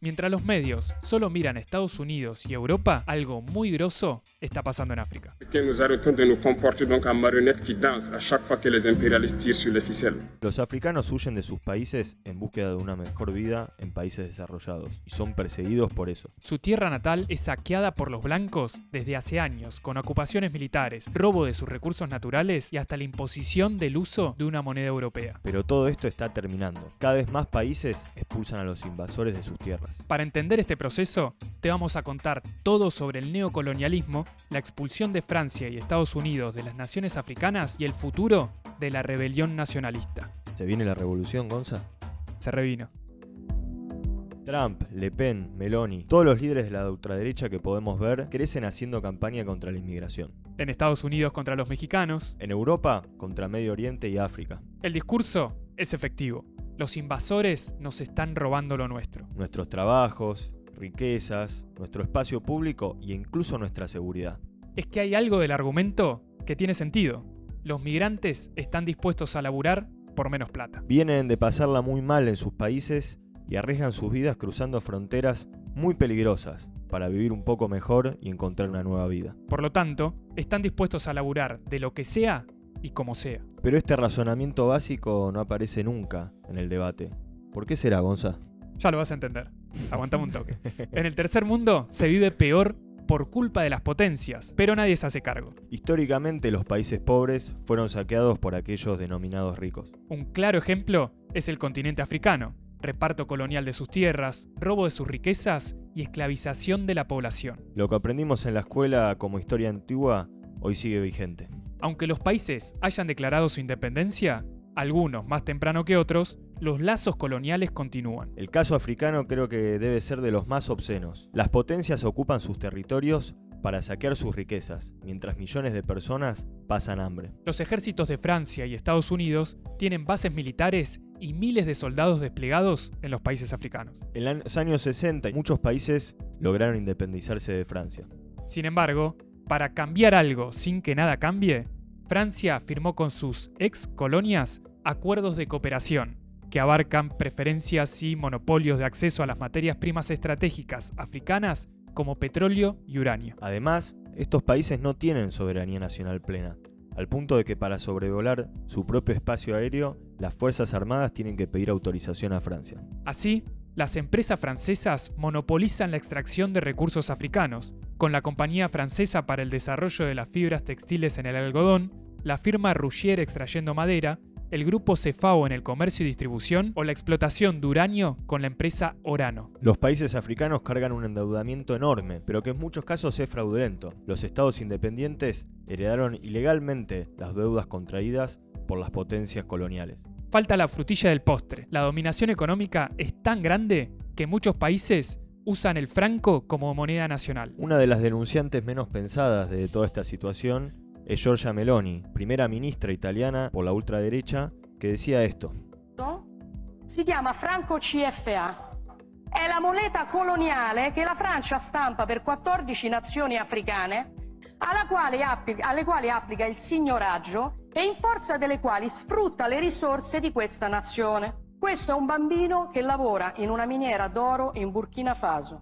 Mientras los medios solo miran a Estados Unidos y Europa, algo muy grosso está pasando en África. Que nous arrêtons de nous comporter donc en marionnettes qui dansent à chaque fois que les impérialistes tirent sur les ficelles. Los africanos huyen de sus países en búsqueda de una mejor vida en países desarrollados y son perseguidos por eso. Su tierra natal es saqueada por los blancos desde hace años, con ocupaciones militares, robo de sus recursos naturales y hasta la imposición del uso de una moneda europea. Pero todo esto está terminando. Cada vez más países expulsan a los invasores de sus tierras. Para entender este proceso, te vamos a contar todo sobre el neocolonialismo, la expulsión de Francia y Estados Unidos de las naciones africanas y el futuro de la rebelión nacionalista. ¿Se viene la revolución, Gonza? Se revino. Trump, Le Pen, Meloni, todos los líderes de la ultraderecha que podemos ver crecen haciendo campaña contra la inmigración. En Estados Unidos contra los mexicanos. En Europa contra Medio Oriente y África. El discurso es efectivo. Los invasores nos están robando lo nuestro. Nuestros trabajos, riquezas, nuestro espacio público e incluso nuestra seguridad. Es que hay algo del argumento que tiene sentido. Los migrantes están dispuestos a laburar por menos plata. Vienen de pasarla muy mal en sus países y arriesgan sus vidas cruzando fronteras muy peligrosas para vivir un poco mejor y encontrar una nueva vida. Por lo tanto, están dispuestos a laburar de lo que sea y como sea. Pero este razonamiento básico no aparece nunca en el debate. ¿Por qué será, Gonza? Ya lo vas a entender. Aguantame un toque. En el tercer mundo se vive peor por culpa de las potencias, pero nadie se hace cargo. Históricamente los países pobres fueron saqueados por aquellos denominados ricos. Un claro ejemplo es el continente africano. Reparto colonial de sus tierras, robo de sus riquezas y esclavización de la población. Lo que aprendimos en la escuela como historia antigua hoy sigue vigente. Aunque los países hayan declarado su independencia, algunos más temprano que otros, los lazos coloniales continúan. El caso africano creo que debe ser de los más obscenos. Las potencias ocupan sus territorios para saquear sus riquezas, mientras millones de personas pasan hambre. Los ejércitos de Francia y Estados Unidos tienen bases militares y miles de soldados desplegados en los países africanos. En los años 60 muchos países lograron independizarse de Francia. Sin embargo, para cambiar algo sin que nada cambie, Francia firmó con sus ex colonias acuerdos de cooperación que abarcan preferencias y monopolios de acceso a las materias primas estratégicas africanas como petróleo y uranio. Además, estos países no tienen soberanía nacional plena, al punto de que para sobrevolar su propio espacio aéreo, las Fuerzas Armadas tienen que pedir autorización a Francia. Así, las empresas francesas monopolizan la extracción de recursos africanos, con la Compañía Francesa para el Desarrollo de las Fibras Textiles en el Algodón, la firma Rougier extrayendo madera, el grupo Cefao en el comercio y distribución o la explotación de uranio con la empresa Orano. Los países africanos cargan un endeudamiento enorme, pero que en muchos casos es fraudulento. Los estados independientes heredaron ilegalmente las deudas contraídas por las potencias coloniales. Falta la frutilla del postre. La dominación económica es tan grande que muchos países usan el franco como moneda nacional. Una de las denunciantes menos pensadas de toda esta situación es Giorgia Meloni, primera ministra italiana por la ultraderecha, que decía esto. Si chiama Franco CFA. È la moneta coloniale che la Francia stampa per 14 nazioni africane, alle quali applica il signoraggio e in forza delle quali sfrutta le risorse di questa nazione. Questo è un bambino che lavora in una miniera d'oro in Burkina Faso.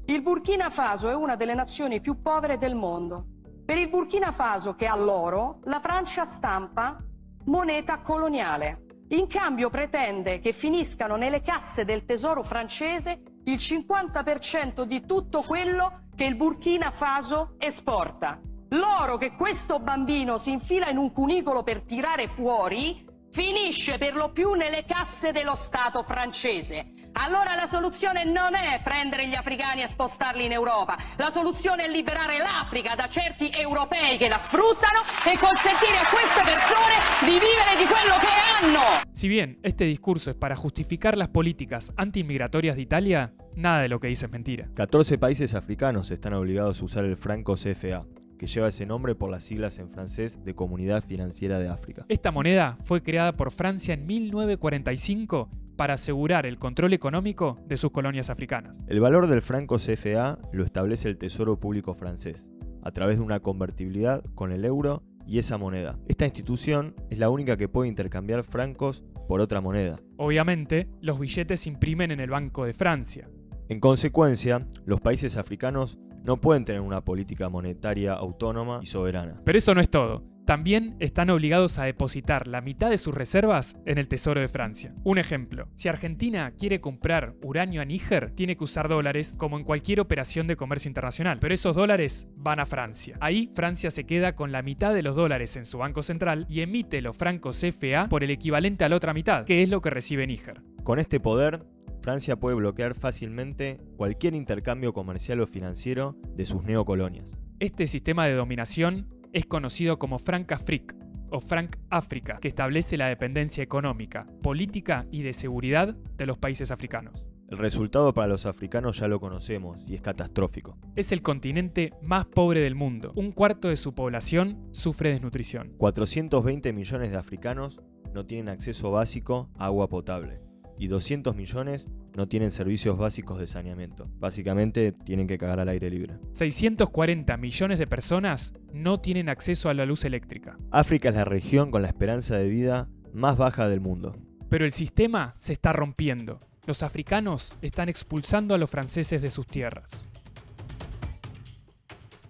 Il Burkina Faso è una delle nazioni più povere del mondo. Per il Burkina Faso, che ha l'oro, la Francia stampa moneta coloniale. In cambio pretende che finiscano nelle casse del tesoro francese il 50% di tutto quello che il Burkina Faso esporta. L'oro che questo bambino si infila in un cunicolo per tirare fuori finisce per lo più nelle casse dello Stato francese. Allora la soluzione non è prendere gli africani e spostarli in Europa. La soluzione è liberare l'Africa da certi europei che la sfruttano e consentire a queste persone di vivere di quello che hanno. Si bien este discurso es para justificar las políticas antiinmigratorias de Italia, nada de lo que dice es mentira. 14 países africanos están obligados a usar el franco CFA, que lleva ese nombre por las siglas en francés de Comunidad Financiera de África. Esta moneda fue creada por Francia en 1945 para asegurar el control económico de sus colonias africanas. El valor del franco CFA lo establece el Tesoro Público francés, a través de una convertibilidad con el euro y esa moneda. Esta institución es la única que puede intercambiar francos por otra moneda. Obviamente, los billetes se imprimen en el Banco de Francia. En consecuencia, los países africanos no pueden tener una política monetaria autónoma y soberana. Pero eso no es todo. También están obligados a depositar la mitad de sus reservas en el Tesoro de Francia. Un ejemplo, si Argentina quiere comprar uranio a Níger, tiene que usar dólares como en cualquier operación de comercio internacional, pero esos dólares van a Francia. Ahí Francia se queda con la mitad de los dólares en su banco central y emite los francos CFA por el equivalente a la otra mitad, que es lo que recibe Níger. Con este poder, Francia puede bloquear fácilmente cualquier intercambio comercial o financiero de sus neocolonias. Este sistema de dominación es conocido como Francafrique o Francafrica, que establece la dependencia económica, política y de seguridad de los países africanos. El resultado para los africanos ya lo conocemos y es catastrófico. Es el continente más pobre del mundo. Un cuarto de su población sufre desnutrición. 420 millones de africanos no tienen acceso básico a agua potable y 200 millones no tienen servicios básicos de saneamiento. Básicamente tienen que cagar al aire libre. 640 millones de personas no tienen acceso a la luz eléctrica. África es la región con la esperanza de vida más baja del mundo. Pero el sistema se está rompiendo. Los africanos están expulsando a los franceses de sus tierras.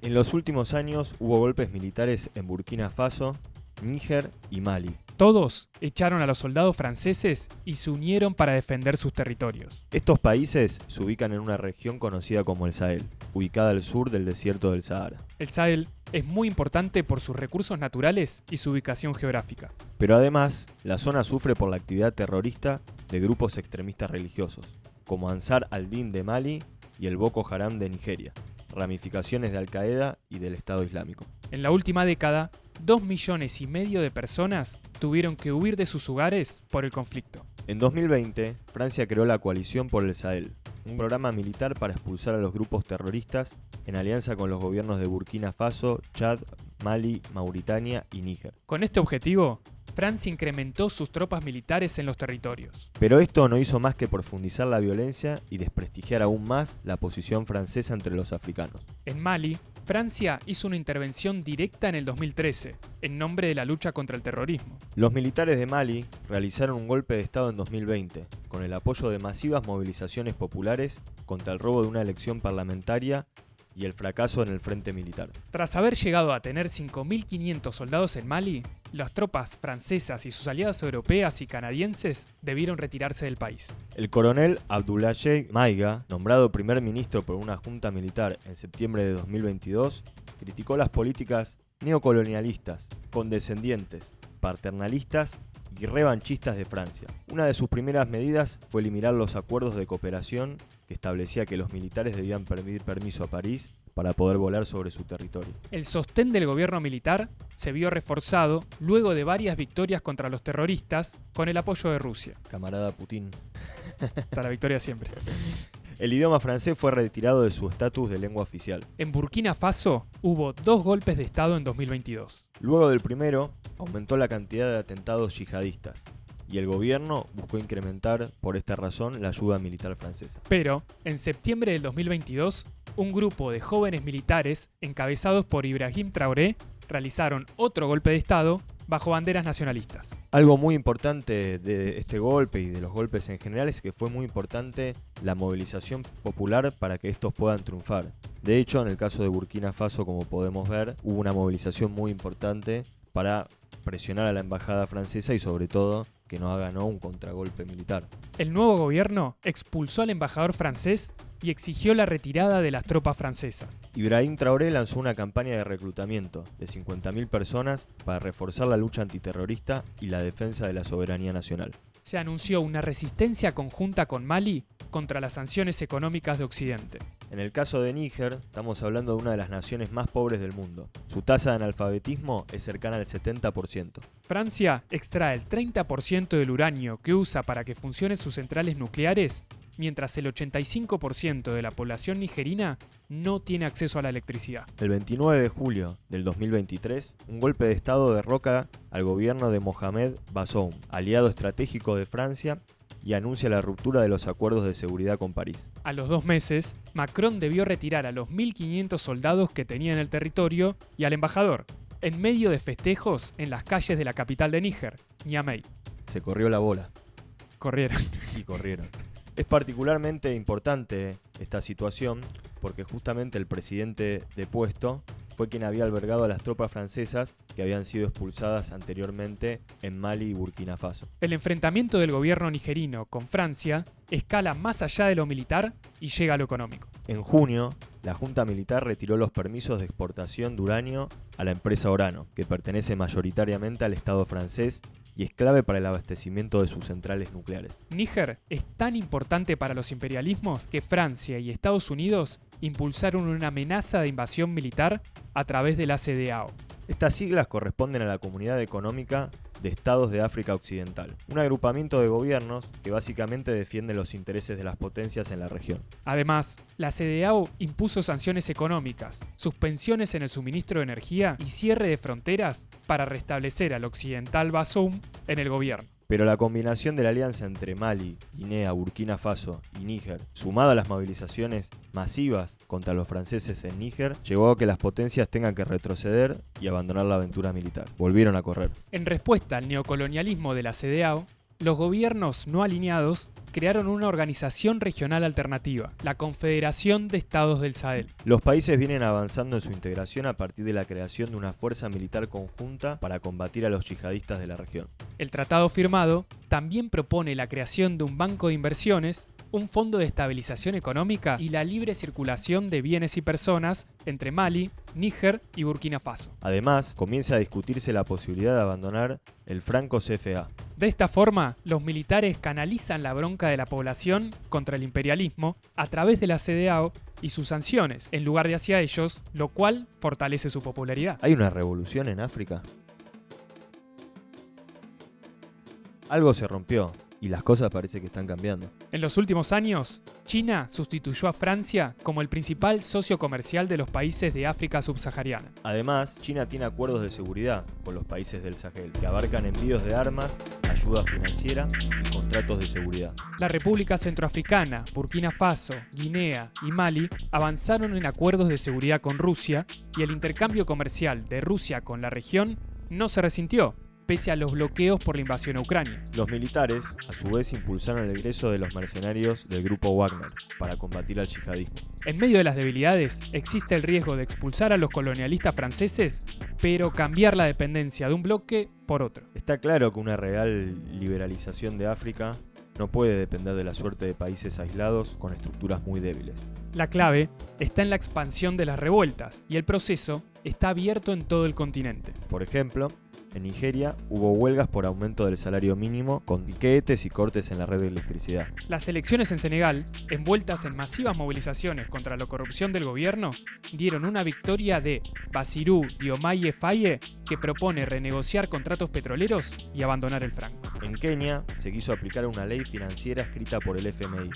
En los últimos años hubo golpes militares en Burkina Faso, Níger y Mali. Todos echaron a los soldados franceses y se unieron para defender sus territorios. Estos países se ubican en una región conocida como el Sahel, ubicada al sur del desierto del Sahara. El Sahel es muy importante por sus recursos naturales y su ubicación geográfica. Pero además, la zona sufre por la actividad terrorista de grupos extremistas religiosos, como Ansar al-Din de Mali y el Boko Haram de Nigeria, ramificaciones de Al-Qaeda y del Estado Islámico. En la última década, 2,5 millones de personas tuvieron que huir de sus hogares por el conflicto. En 2020, Francia creó la Coalición por el Sahel, un programa militar para expulsar a los grupos terroristas en alianza con los gobiernos de Burkina Faso, Chad, Mali, Mauritania y Níger. Con este objetivo, Francia incrementó sus tropas militares en los territorios. Pero esto no hizo más que profundizar la violencia y desprestigiar aún más la posición francesa entre los africanos. En Mali, Francia hizo una intervención directa en el 2013, en nombre de la lucha contra el terrorismo. Los militares de Mali realizaron un golpe de Estado en 2020, con el apoyo de masivas movilizaciones populares contra el robo de una elección parlamentaria y el fracaso en el frente militar. Tras haber llegado a tener 5.500 soldados en Mali, las tropas francesas y sus aliadas europeas y canadienses debieron retirarse del país. El coronel Abdoulaye Maïga, nombrado primer ministro por una junta militar en septiembre de 2022, criticó las políticas neocolonialistas, condescendientes, paternalistas y revanchistas de Francia. Una de sus primeras medidas fue eliminar los acuerdos de cooperación que establecía que los militares debían pedir permiso a París para poder volar sobre su territorio. El sostén del gobierno militar se vio reforzado luego de varias victorias contra los terroristas con el apoyo de Rusia. Camarada Putin. Hasta la victoria siempre. El idioma francés fue retirado de su estatus de lengua oficial. En Burkina Faso hubo 2 golpes de Estado en 2022. Luego del primero, aumentó la cantidad de atentados yihadistas, y el gobierno buscó incrementar por esta razón la ayuda militar francesa. Pero, en septiembre del 2022, un grupo de jóvenes militares, encabezados por Ibrahim Traoré, realizaron otro golpe de Estado bajo banderas nacionalistas. Algo muy importante de este golpe y de los golpes en general es que fue muy importante la movilización popular para que estos puedan triunfar. De hecho, en el caso de Burkina Faso, como podemos ver, hubo una movilización muy importante para presionar a la embajada francesa y sobre todo que no haga un contragolpe militar. El nuevo gobierno expulsó al embajador francés y exigió la retirada de las tropas francesas. Ibrahim Traoré lanzó una campaña de reclutamiento de 50.000 personas para reforzar la lucha antiterrorista y la defensa de la soberanía nacional. Se anunció una resistencia conjunta con Mali contra las sanciones económicas de Occidente. En el caso de Níger, estamos hablando de una de las naciones más pobres del mundo. Su tasa de analfabetismo es cercana al 70%. Francia extrae el 30% del uranio que usa para que funcionen sus centrales nucleares, mientras el 85% de la población nigerina no tiene acceso a la electricidad. El 29 de julio del 2023, un golpe de Estado derroca al gobierno de Mohamed Bazoum, aliado estratégico de Francia, y anuncia la ruptura de los acuerdos de seguridad con París. A los 2 meses, Macron debió retirar a los 1.500 soldados que tenía en el territorio y al embajador, en medio de festejos en las calles de la capital de Níger, Niamey. Se corrió la bola. Corrieron. Y corrieron. Es particularmente importante esta situación porque justamente el presidente depuesto fue quien había albergado a las tropas francesas que habían sido expulsadas anteriormente en Mali y Burkina Faso. El enfrentamiento del gobierno nigerino con Francia escala más allá de lo militar y llega a lo económico. En junio, la junta militar retiró los permisos de exportación de uranio a la empresa Orano, que pertenece mayoritariamente al Estado francés y es clave para el abastecimiento de sus centrales nucleares. Níger es tan importante para los imperialismos que Francia y Estados Unidos impulsaron una amenaza de invasión militar a través de la CEDEAO. Estas siglas corresponden a la Comunidad Económica de Estados de África Occidental, un agrupamiento de gobiernos que básicamente defiende los intereses de las potencias en la región. Además, la CEDEAO impuso sanciones económicas, suspensiones en el suministro de energía y cierre de fronteras para restablecer al occidental Bazoum en el gobierno. Pero la combinación de la alianza entre Mali, Guinea, Burkina Faso y Níger, sumada a las movilizaciones masivas contra los franceses en Níger, llevó a que las potencias tengan que retroceder y abandonar la aventura militar. Volvieron a correr. En respuesta al neocolonialismo de la CEDEAO, los gobiernos no alineados crearon una organización regional alternativa, la Confederación de Estados del Sahel. Los países vienen avanzando en su integración a partir de la creación de una fuerza militar conjunta para combatir a los yihadistas de la región. El tratado firmado también propone la creación de un banco de inversiones, un fondo de estabilización económica y la libre circulación de bienes y personas entre Mali, Níger y Burkina Faso. Además, comienza a discutirse la posibilidad de abandonar el franco CFA. De esta forma, los militares canalizan la bronca de la población contra el imperialismo a través de la CEDEAO y sus sanciones, en lugar de hacia ellos, lo cual fortalece su popularidad. ¿Hay una revolución en África? Algo se rompió y las cosas parece que están cambiando. En los últimos años, China sustituyó a Francia como el principal socio comercial de los países de África subsahariana. Además, China tiene acuerdos de seguridad con los países del Sahel, que abarcan envíos de armas, ayuda financiera y contratos de seguridad. La República Centroafricana, Burkina Faso, Guinea y Mali avanzaron en acuerdos de seguridad con Rusia y el intercambio comercial de Rusia con la región no se resintió, pese a los bloqueos por la invasión a Ucrania. Los militares, a su vez, impulsaron el egreso de los mercenarios del grupo Wagner para combatir al yihadismo. En medio de las debilidades, existe el riesgo de expulsar a los colonialistas franceses, pero cambiar la dependencia de un bloque por otro. Está claro que una real liberalización de África no puede depender de la suerte de países aislados con estructuras muy débiles. La clave está en la expansión de las revueltas, y el proceso está abierto en todo el continente. Por ejemplo, en Nigeria hubo huelgas por aumento del salario mínimo, con piquetes y cortes en la red de electricidad. Las elecciones en Senegal, envueltas en masivas movilizaciones contra la corrupción del gobierno, dieron una victoria de Bassirou Diomaye Faye, que propone renegociar contratos petroleros y abandonar el franco. En Kenia se quiso aplicar una ley financiera escrita por el FMI,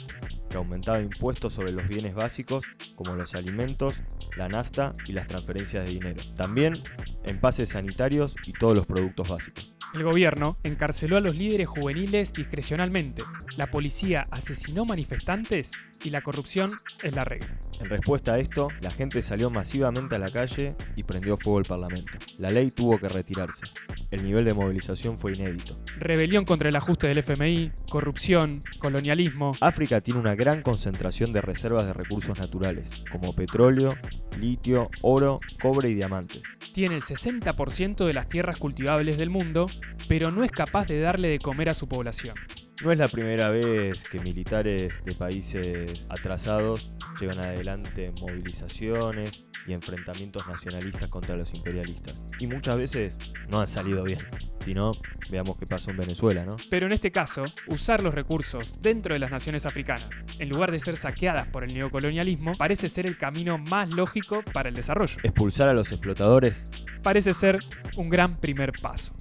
que aumentaba impuestos sobre los bienes básicos como los alimentos, la nafta y las transferencias de dinero. También envases sanitarios y todos los productos básicos. El gobierno encarceló a los líderes juveniles discrecionalmente, la policía asesinó manifestantes y la corrupción es la regla. En respuesta a esto, la gente salió masivamente a la calle y prendió fuego el parlamento. La ley tuvo que retirarse. El nivel de movilización fue inédito. Rebelión contra el ajuste del FMI, corrupción, colonialismo. África tiene una gran concentración de reservas de recursos naturales, como petróleo, litio, oro, cobre y diamantes. Tiene el 60% de las tierras cultivables del mundo, pero no es capaz de darle de comer a su población. No es la primera vez que militares de países atrasados llevan adelante movilizaciones y enfrentamientos nacionalistas contra los imperialistas. Y muchas veces no han salido bien. Si no, veamos qué pasó en Venezuela, ¿no? Pero en este caso, usar los recursos dentro de las naciones africanas, en lugar de ser saqueadas por el neocolonialismo, parece ser el camino más lógico para el desarrollo. Expulsar a los explotadores Parece ser un gran primer paso.